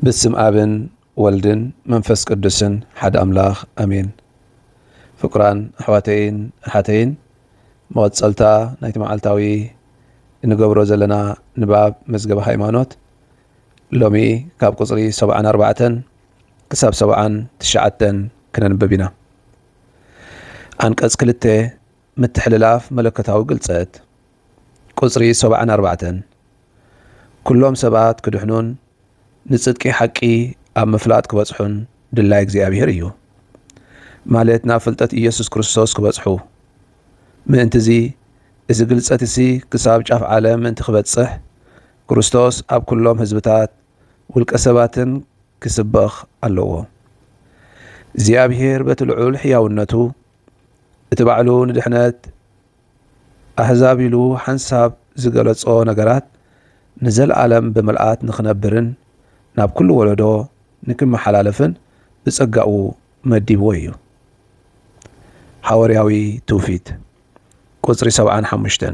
بسم آبن ولدن منفس قدسن حد أملاخ أمين فقران أحواتين أحاتين مواد سلطة نايت معالتاوي نقبرو زلنا نباب مزقب هايمانوت لومي كاب قصري 74 كساب 79 كنا نببنا أنقذ كلته متحللاف ملكتاوي قلصت قصري 74 كلهم سبات كدحنون نصدقي حقي أب مفلات كبصحون دلاي እግዚአብሔር እዩ ማለትና ፍልጠት ኢየሱስ ክርስቶስ ክበጽሑ ምእንትዚ እዚ ግልጸት እዚ ክሳብ ጫፍ ዓለም እንት ክበጽሕ ክርስቶስ ኣብ ኩሎም ህዝብታት ውልቀ ሰባትን ክስበኽ ኣለዎ እግዚአብሔር በትልዑል ሕያውነቱ እቲ ባዕሉ ንድሕነት ኣሕዛብ ኢሉ ሓንሳብ ዝገለጾ ነገራት ንዘለዓለም ብምልኣት ንኽነብርን ናብ ኩሉ ወለዶ ንክመሓላለፍን ብጸጋኡ መዲብዎ እዩ ሐዋርያዊ ትውፊት ቁጽሪ 75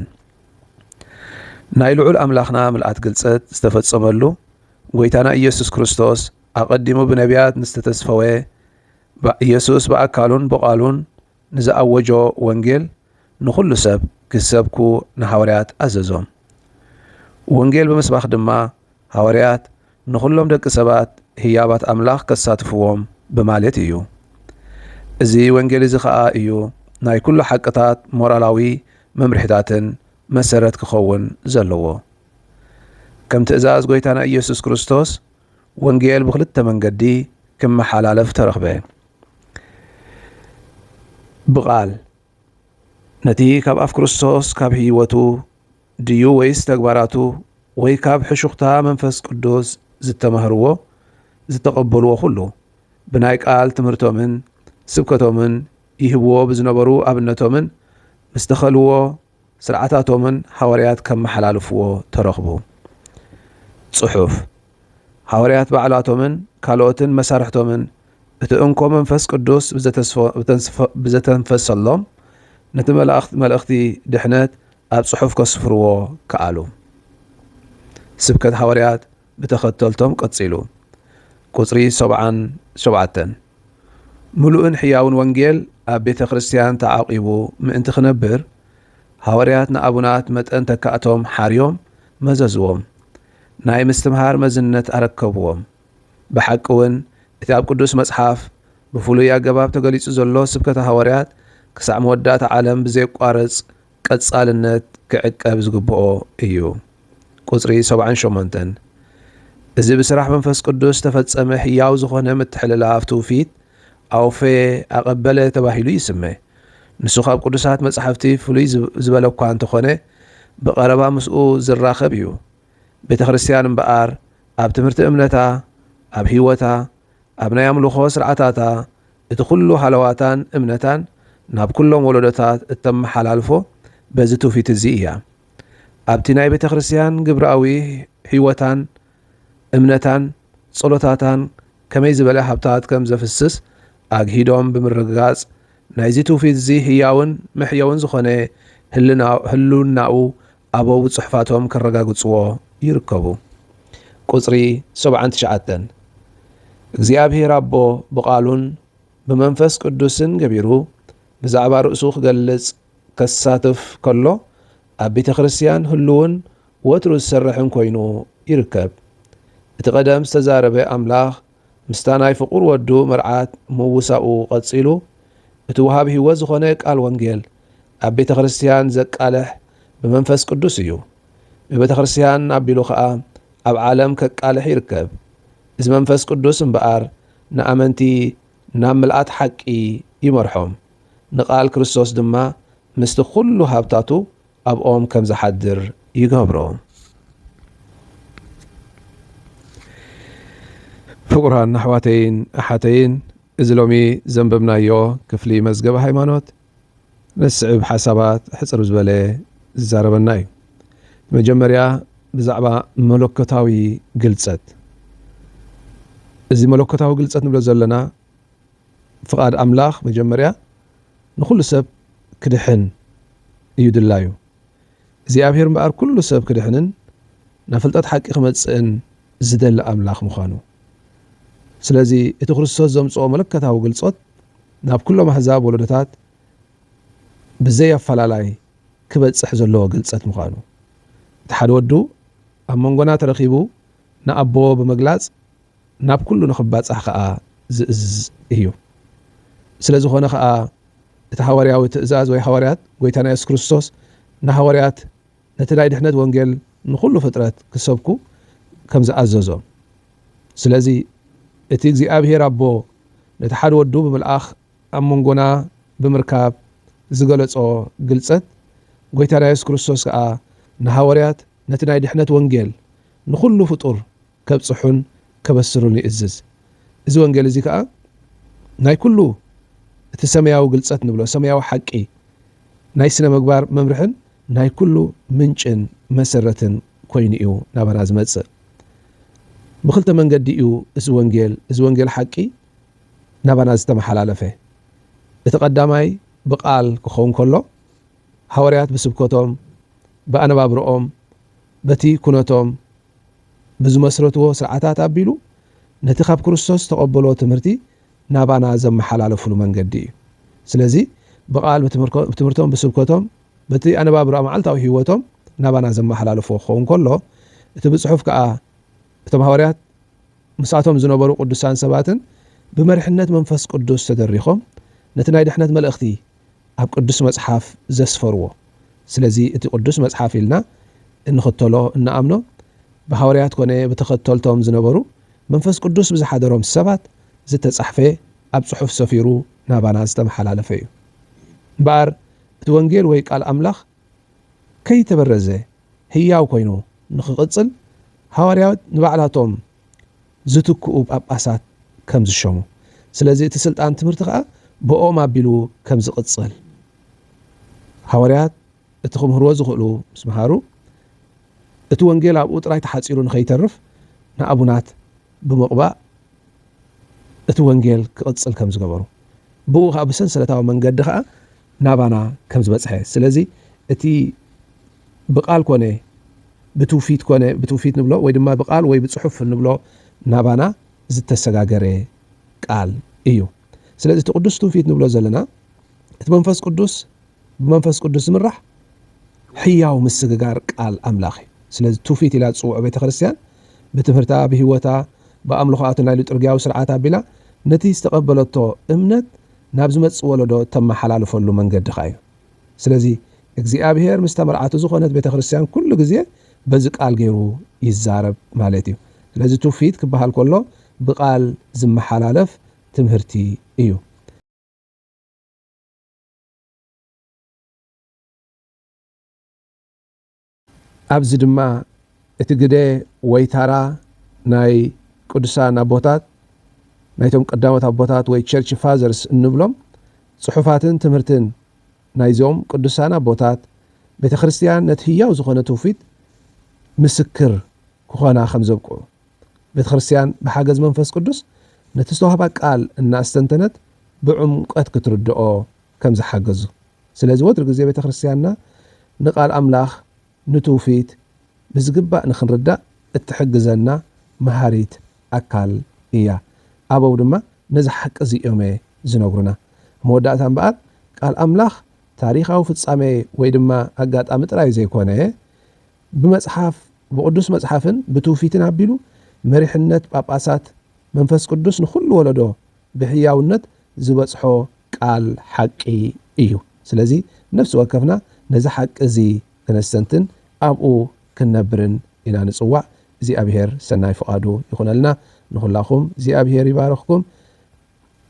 ናይ ልዑል ኣምላኽና ምልኣት ግልጸት ዝተፈጸመሉ ጎይታና ኢየሱስ ክርስቶስ ኣቐዲሙ ብነቢያት ንስተተስፈወ ኢየሱስ በኣካሉን በቓሉን ንዝኣወጆ ወንጌል ንኹሉ ሰብ ክሰብኩ ንሐዋርያት ኣዘዞም ወንጌል ብምስባኽ ድማ ሐዋርያት ንኹሎም ደቂ ሰባት ህያባት ኣምላኽ ከሳትፍዎም በማለት እዩ እዚ ወንጌል እዚ ኸዓ እዩ ናይ ኩሉ ሓቅታት ሞራላዊ መምርሕታትን መሰረት ክኸውን ዘለዎ ከም ትእዛዝ ጎይታና ኢየሱስ ክርስቶስ ወንጌል ብኽልተ መንገዲ ክመሓላለፍ ተረኽበ ብቓል ነቲ ካብ ኣፍ ክርስቶስ ካብ ህይወቱ ድዩ ወይስ ተግባራቱ ወይ ካብ ሕሹኽታ መንፈስ ቅዱስ ዝተመህርዎ ዝተቐበልዎ ኩሉ ብናይ ቃል ትምህርቶምን ስብከቶምን ይህብዎ ብዝነበሩ ኣብነቶምን ምስ ተኸልዎ ስርዓታቶምን ሐዋርያት ከመሓላልፍዎ ተረኽቡ ጽሑፍ ሐዋርያት ባዕላቶምን ካልኦትን መሳርሕቶምን እቲ እንኮ መንፈስ ቅዱስ ብዘተንፈሰሎም ነቲ መልእኽቲ ድሕነት ኣብ ጽሑፍ ከስፍርዎ ከኣሉ ስብከት ሐዋርያት ብተኸተልቶም ቀጺሉ ቁጽሪ 77 ሙሉእን ሕያውን ወንጌል ኣብ ቤተ ክርስቲያን ተዓቂቡ ምእንቲ ክነብር ሐዋርያት ንኣቡናት መጠን ተካእቶም ሓርዮም መዘዝዎም ናይ ምስትምሃር መዝነት ኣረከብዎም ብሓቂ እውን እቲ ኣብ ቅዱስ መጽሓፍ ብፍሉይ ኣገባብ ተገሊጹ ዘሎ ስብከተ ሐዋርያት ክሳዕ መወዳእታ ዓለም ብዘይቋረጽ ቀጻልነት ክዕቀብ ዝግብኦ እዩ ቁጽሪ 78 እዚ ብስራሕ መንፈስ ቅዱስ ተፈጸመ ሕያው ዝኾነ ምትሕልላፍ ትውፊት ኣውፌ ኣቐበለ ተባሂሉ ይስመ ንሱ ካብ ቅዱሳት መጻሕፍቲ ፍሉይ ዝበለ እኳ እንተኾነ ብቐረባ ምስኡ ዝራኸብ እዩ ቤተ ክርስቲያን እምበኣር ኣብ ትምህርቲ እምነታ ኣብ ህይወታ ኣብ ናይ ኣምልኾ ስርዓታታ እቲ ኩሉ ሃለዋታን እምነታን ናብ ኩሎም ወለዶታት እተመሓላልፎ በዚ ትውፊት እዚ እያ ኣብቲ ናይ ቤተ ክርስቲያን ግብራዊ ህይወታን እምነታን ጸሎታታን ከመይ ዝበለ ሃብታት ከም ዘፍስስ ኣግሂዶም ብምርግጋጽ ናይዚ ትውፊት እዚ ህያውን ምሕየውን ዝኾነ ህልውናኡ ኣበው ጽሑፋቶም ከረጋግጽዎ ይርከቡ ቁጽሪ 79 እግዚአብሔር ኣቦ ብቓሉን ብመንፈስ ቅዱስን ገቢሩ ብዛዕባ ርእሱ ክገልጽ ከሳትፍ ከሎ ኣብ ቤተ ክርስቲያን ህልውን ወትሩ ዝሰርሕን ኮይኑ ይርከብ እቲ ቀደም ዝተዛረበ ኣምላኽ ምስታ ናይ ፍቁር ወዱ መርዓት ምውሳኡ ቐጺሉ እቲ ውሃብ ህይወት ዝኾነ ቃል ወንጌል ኣብ ቤተ ክርስቲያን ዘቃልሕ ብመንፈስ ቅዱስ እዩ ብቤተ ክርስቲያን ኣቢሉ ኸዓ ኣብ ዓለም ከቃልሕ ይርከብ እዚ መንፈስ ቅዱስ እምበኣር ንኣመንቲ ናብ ምልኣት ሓቂ ይመርሖም ንቓል ክርስቶስ ድማ ምስቲ ኩሉ ሃብታቱ ኣብኦም ከም ዝሓድር ይገብሮም ፍቁራን ኣሕዋተይን ኣሓተይን እዚ ሎሚ ዘንበብናዮ ክፍሊ መዝገበ ሃይማኖት ነስዕብ ሓሳባት ሕፅር ዝበለ ዝዛረበና እዩ መጀመርያ ብዛዕባ መለኮታዊ ግልጸት እዚ መለኮታዊ ግልጸት ንብሎ ዘለና ፍቓድ ኣምላኽ መጀመርያ ንኩሉ ሰብ ክድሕን እዩ ድላዩ እግዚአብሔር እምበኣር ኩሉ ሰብ ክድሕንን ናብ ፍልጠት ሓቂ ክመጽእን ዝደሊ ኣምላኽ ምዃኑ ስለዚ እቲ ክርስቶስ ዘምጽኦ መለከታዊ ግልጾት ናብ ኩሎም ኣሕዛብ ወለዶታት ብዘይ ኣፈላላይ ክበጽሕ ዘለዎ ግልጸት ምዃኑ እቲ ሓደ ወዱ ኣብ መንጎና ተረኺቡ ንኣቦ ብምግላጽ ናብ ኩሉ ንኽባጻሕ ከዓ ዝእዝዝ እዩ። ስለ ዝኾነ ከዓ እቲ ሐዋርያዊ ትእዛዝ ወይ ሐዋርያት ጎይታና ኢየሱስ ክርስቶስ ንሐዋርያት ነቲ ናይ ድሕነት ወንጌል ንኹሉ ፍጥረት ክሰብኩ ከም ዝኣዘዞም ስለዚ እቲ እግዚኣብሔር ኣቦ ነቲ ሓደ ወዱ ብምልኣኽ ኣብ መንጎና ብምርካብ ዝገለጾ ግልጸት ጎይታና ኢየሱስ ክርስቶስ ከዓ ንሐዋርያት ነቲ ናይ ድሕነት ወንጌል ንኹሉ ፍጡር ከብጽሑን ከበስሩን ይእዝዝ። እዚ ወንጌል እዚ ከዓ ናይ ኩሉ እቲ ሰማያዊ ግልጸት ንብሎ ሰማያዊ ሓቂ ናይ ስነ ምግባር መምርሕን ናይ ኩሉ ምንጭን መሰረትን ኮይኑ እዩ ናባና ዝመጽእ። ብክልተ መንገዲ እዩ እዚ ወንጌል ሓቂ ናባና ዝተመሓላለፈ። እቲ ቀዳማይ ብቃል ክኸውን ከሎ ሐዋርያት ብስብከቶም ብኣነባብሮኦም በቲ ኩነቶም ብዝመስረትዎ ስርዓታት ኣቢሉ ነቲ ካብ ክርስቶስ ተቐበሎ ትምህርቲ ናባና ዘመሓላለፍሉ መንገዲ እዩ። ስለዚ ብቃል ብትምህርቶም ብስብከቶም በቲ ኣነባብሮ መዓልታዊ ህይወቶም ናባና ዘመሓላለፍዎ ክኸውን ከሎ እቲ ብጽሑፍ ከዓ እቶም ሐዋርያት ምስኣቶም ዝነበሩ ቅዱሳን ሰባትን ብመሪሕነት መንፈስ ቅዱስ ተደሪኾም ነቲ ናይ ድሕነት መልእኽቲ ኣብ ቅዱስ መጽሓፍ ዘስፈርዎ። ስለዚ እቲ ቅዱስ መጽሓፍ ኢልና እንኽተሎ እናኣምኖ ብሐዋርያት ኮነ ብተኸተልቶም ዝነበሩ መንፈስ ቅዱስ ብዝሓደሮም ሰባት ዝተጻሕፈ ኣብ ጽሑፍ ሰፊሩ ናባና ዝተመሓላለፈ እዩ። እምበኣር እቲ ወንጌል ወይ ቃል ኣምላኽ ከይተበረዘ ህያው ኮይኑ ንኽቕጽል ሐዋርያት ንባዕላቶም ዝትክኡ ጳጳሳት ከም ዝሾሙ፣ ስለዚ እቲ ስልጣን ትምህርቲ ከዓ ብኦም ኣቢሉ ከም ዝቕጽል ሐዋርያት እቲ ክምህርዎ ዝኽእሉ ምስ መሃሩ እቲ ወንጌል ኣብኡ ጥራይ ተሓፂሩ ንኸይተርፍ ንኣቡናት ብምቕባእ እቲ ወንጌል ክቕጽል ከም ዝገበሩ ብኡ ከዓ ብሰንሰለታዊ መንገዲ ከዓ ናባና ከም ዝበጽሐ። ስለዚ እቲ ብቃል ኮነ ብትውፊት ኮነ ብትውፊት ንብሎ ወይ ድማ ብቃል ወይ ብጽሑፍ ንብሎ ናባና ዝተሰጋገረ ቃል እዩ። ስለዚ እቲ ቅዱስ ትውፊት ንብሎ ዘለና እቲ መንፈስ ቅዱስ ብመንፈስ ቅዱስ ዝምራሕ ሕያው ምስግጋር ቃል ኣምላኽ እዩ። ስለዚ ትውፊት ኢላ ዝፅውዖ ቤተ ክርስቲያን ብትምህርታ ብህይወታ ብኣምልኾኣቱ ናይ ልጥርግያዊ ስርዓት ኣቢላ ነቲ ዝተቐበለቶ እምነት ናብ ዝመጽእ ወለዶ ተመሓላልፈሉ መንገዲ ኸ እዩ። ስለዚ እግዚኣብሔር ምስ ተመርዓቱ ዝኾነት ቤተ ክርስቲያን ኩሉ ግዜ በዚ ቃል ገይሩ ይዛረብ ማለት እዩ። ስለዚ ትውፊት ክበሃል ከሎ ብቃል ዝመሓላለፍ ትምህርቲ እዩ። ኣብዚ ድማ እቲ ግደ ወይ ታራ ናይ ቅዱሳን ኣቦታት ናይቶም ቀዳሞት ኣቦታት ወይ ቸርች ፋዘርስ እንብሎም ጽሑፋትን ትምህርትን ናይዞም ቅዱሳን ኣቦታት ቤተ ክርስቲያን ነቲ ህያው ዝኾነ ትውፊት ምስክር ክኾና ከም ዘብቅዑ ቤተ ክርስቲያን ብሓገዝ መንፈስ ቅዱስ ነቲ ዝተዋህባ ቃል እናስተንተነት ብዕምቀት ክትርድኦ ከም ዝሓገዙ። ስለዚ ወትሪ ግዜ ቤተ ክርስቲያንና ንቃል ኣምላኽ ንትውፊት ብዝግባእ ንኽንርዳእ እትሕግዘና መሃሪት ኣካል እያ። ኣበው ድማ ነዚ ሓቂ እዚኦም ዝነግሩና። መወዳእታ እምበኣር ቃል ኣምላኽ ታሪኻዊ ፍጻሜ ወይ ድማ ኣጋጣሚ ጥራይ ዘይኮነ ብመጽሓፍ ብቅዱስ መጽሓፍን ብትውፊትን ኣቢሉ መሪሕነት ጳጳሳት መንፈስ ቅዱስ ንኹሉ ወለዶ ብሕያውነት ዝበጽሖ ቃል ሓቂ እዩ። ስለዚ ነፍሲ ወከፍና ነዚ ሓቂ እዚ ክነስተንትን ኣብኡ ክንነብርን ኢና ንጽዋዕ። እግዚኣብሔር ሰናይ ፍቓዱ ይኹነልና። ንኹላኹም እግዚኣብሔር ይባረኽኩም።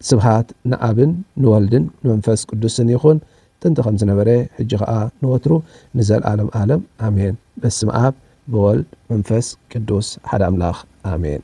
ስብሃት ንኣብን ንወልድን ንመንፈስ ቅዱስን ይኹን ጥንቲ ከም ዝነበረ ሕጂ ከዓ ንወትሩ ንዘለኣለም ዓለም ኣሜን። በስመ አብ በወልድ መንፈስ ቅዱስ ሓደ ኣምላኽ ኣሜን።